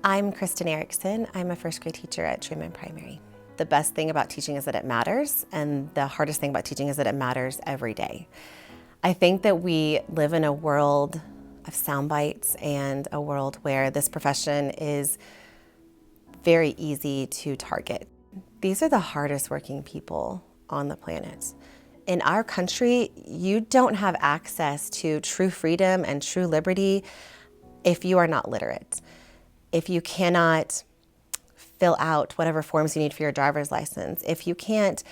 I'm Kristyn Erickson. I'm a first grade teacher at Truman Primary. The best thing about teaching is that it matters, and the hardest thing about teaching is that it matters every day. I think that we live in a world of sound bites and a world where this profession is very easy to target. These are the hardest working people on the planet. In our country, you don't have access to true freedom and true liberty if you are not literate. If you cannot fill out whatever forms you need for your driver's license, if you can't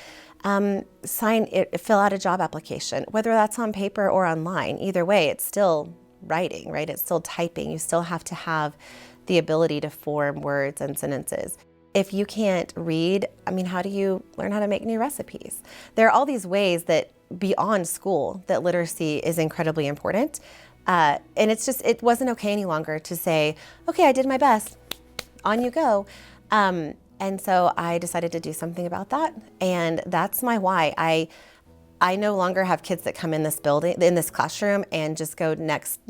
fill out a job application, whether that's on paper or online, either way, it's still writing, right? It's still typing. You still have to have the ability to form words and sentences. If you can't read, how do you learn how to make new recipes? There are all these ways that beyond school that literacy is incredibly important. And it wasn't okay any longer to say, okay, I did my best, on you go. And so I decided to do something about that. And that's my why. I no longer have kids that come in this building, in this classroom, and just go next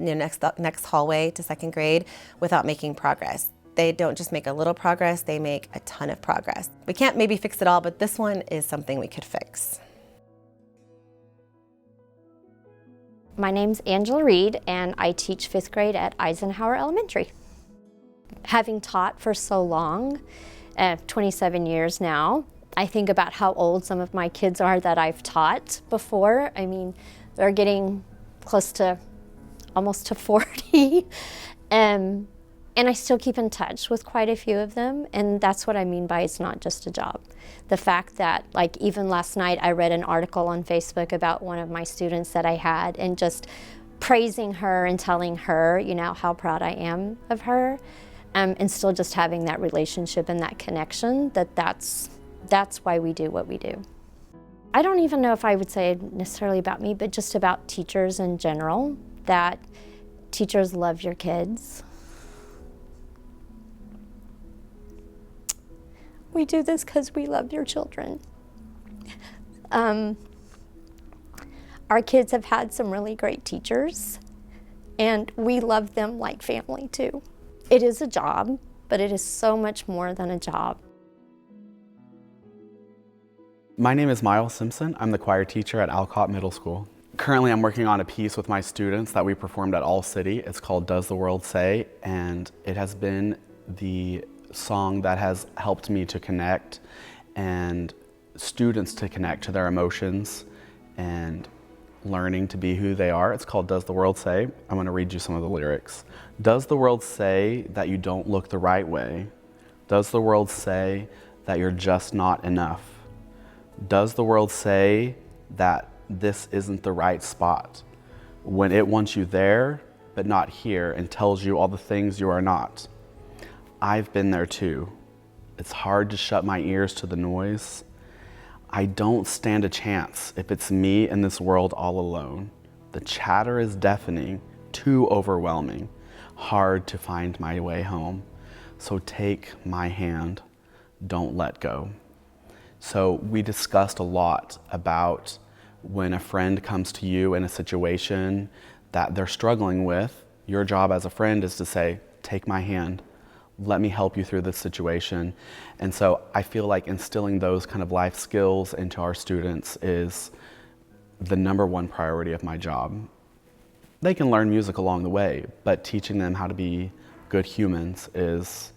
hallway to second grade without making progress. They don't just make a little progress, they make a ton of progress. We can't maybe fix it all, but this one is something we could fix. My name's Angela Reed, and I teach 5th grade at Eisenhower Elementary. Having taught for so long, 27 years now, I think about how old some of my kids are that I've taught before. They're getting close to almost to 40. And I still keep in touch with quite a few of them, and that's what I mean by it's not just a job. The fact that, even last night, I read an article on Facebook about one of my students that I had, and just praising her and telling her, how proud I am of her, and still just having that relationship and that connection, that's why we do what we do. I don't even know if I would say necessarily about me, but just about teachers in general, that teachers love your kids. We do this because we love your children. Our kids have had some really great teachers, and we love them like family too. It is a job, but it is so much more than a job. My name is Myles Simpson. I'm the choir teacher at Alcott Middle School. Currently, I'm working on a piece with my students that we performed at All City. It's called Does the World Say? And it has been the song that has helped me to connect and students to connect to their emotions and learning to be who they are. It's called Does the World Say? I'm going to read you some of the lyrics. Does the world say that you don't look the right way? Does the world say that you're just not enough? Does the world say that this isn't the right spot when it wants you there but not here and tells you all the things you are not? I've been there too. It's hard to shut my ears to the noise. I don't stand a chance if it's me in this world all alone. The chatter is deafening, too overwhelming, hard to find my way home. So take my hand, don't let go. So we discussed a lot about when a friend comes to you in a situation that they're struggling with, your job as a friend is to say, take my hand. Let me help you through this situation. And so I feel like instilling those kind of life skills into our students is the #1 priority of my job. They can learn music along the way, but teaching them how to be good humans is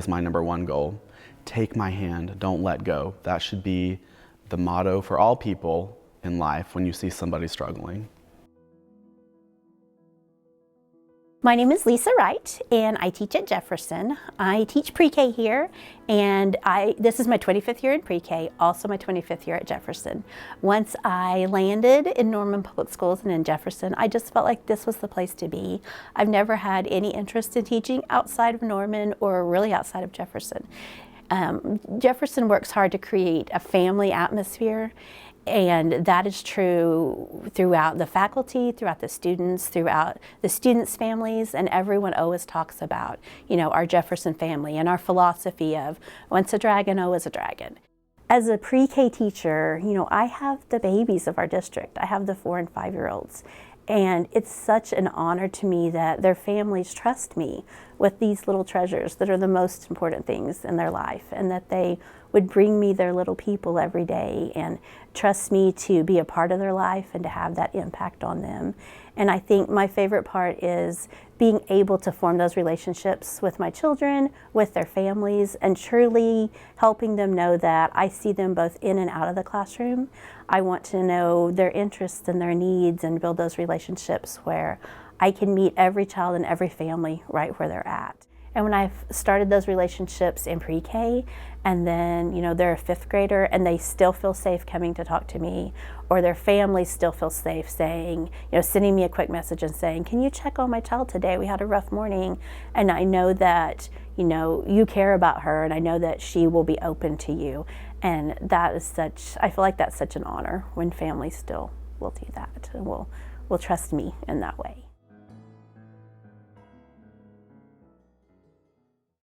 my #1 goal. Take my hand, don't let go. That should be the motto for all people in life when you see somebody struggling. My name is Lisa Wright, and I teach at Jefferson. I teach pre-K here, and this is my 25th year in pre-K, also my 25th year at Jefferson. Once I landed in Norman Public Schools and in Jefferson, I just felt like this was the place to be. I've never had any interest in teaching outside of Norman or really outside of Jefferson. Jefferson works hard to create a family atmosphere, and that is true throughout the faculty, throughout the students families, and everyone always talks about, our Jefferson family and our philosophy of once a dragon, always a dragon. As a pre-K teacher, I have the babies of our district. I have the 4 and 5-year-olds. And it's such an honor to me that their families trust me with these little treasures that are the most important things in their life, and that they would bring me their little people every day and trust me to be a part of their life and to have that impact on them. And I think my favorite part is being able to form those relationships with my children, with their families, and truly helping them know that I see them both in and out of the classroom. I want to know their interests and their needs and build those relationships where I can meet every child and every family right where they're at. And when I've started those relationships in pre-K, and then, they're a 5th grader and they still feel safe coming to talk to me, or their family still feels safe saying, sending me a quick message and saying, can you check on my child today? We had a rough morning. And I know that, you care about her, and I know that she will be open to you. And that is I feel like that's such an honor when families still will do that and will trust me in that way.